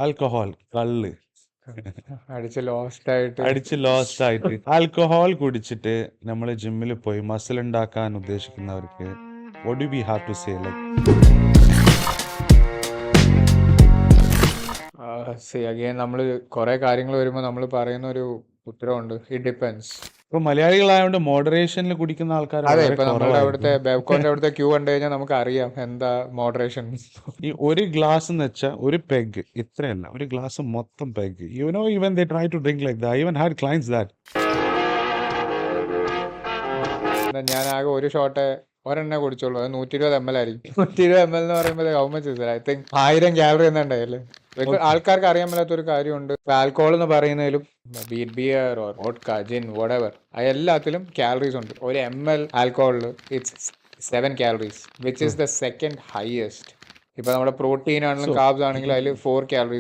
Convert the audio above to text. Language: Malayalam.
ആൽക്കഹോൾ, കള്ള് അടിച്ച് ലോസ്റ്റ് ആയിട്ട് അടിച്ച് ലോസ്റ്റ് ആയിട്ട് ആൽക്കഹോൾ കുടിച്ചിട്ട് നമ്മൾ ജിമ്മിൽ പോയി മസിൽ ഉണ്ടാക്കാൻ ഉദ്ദേശിക്കുന്നവർക്ക് what do we have to say? Like, again നമ്മൾ കുറെ കാര്യങ്ങൾ വരുമ്പോൾ നമ്മൾ പറയുന്ന ഒരു ഉത്തരവുണ്ട്, ഇറ്റ് ഡിപ്പെൻസ്. ഇപ്പൊ മലയാളികളായതുകൊണ്ട് മോഡറേഷനിൽ കുടിക്കുന്ന ആൾക്കാർ അതെ, വളരെ ഇപ്പൊ നമ്മളുടെ അവിടുത്തെ കുറവായിരിക്കും. ബേബ്കോന്റെ അവിടുത്തെ ക്യൂ കണ്ടു കഴിഞ്ഞാൽ നമുക്ക് അറിയാം എന്താ മോഡറേഷൻ. ഈ ഒരു ഗ്ലാസ് എന്ന് വെച്ചാൽ ഒരു പെഗ് ഇത്രയല്ല, ഒരു ഗ്ലാസ് മൊത്തം peg. You know, even they try to drink like that. I even had clients that. ഞാൻ ആകെ ഒരു ഷോട്ടെ ഒരെണ്ണ കുടിച്ചോളൂ, അത് 120 ml ആയിരിക്കും. 120 ml എന്ന് പറയുമ്പോൾ how much is I think 1000 calorie എന്നുണ്ടായില്ലേ. ആൾക്കാർക്ക് അറിയാൻ മേലാത്ത ഒരു കാര്യമുണ്ട്, ആൽക്കോഹോൾ എന്ന് പറയുന്നതിലും beer or vodka, gin, whatever, എല്ലാത്തിലും കാലറീസ് ഉണ്ട്. ഒരു ml ആൽക്കോഹോളിൽ it's 7 calories, which is the second highest. ഇപ്പൊ നമ്മുടെ പ്രോട്ടീൻ ആണെങ്കിലും കാർബ്സ് ആണെങ്കിലും അതിൽ 4 calories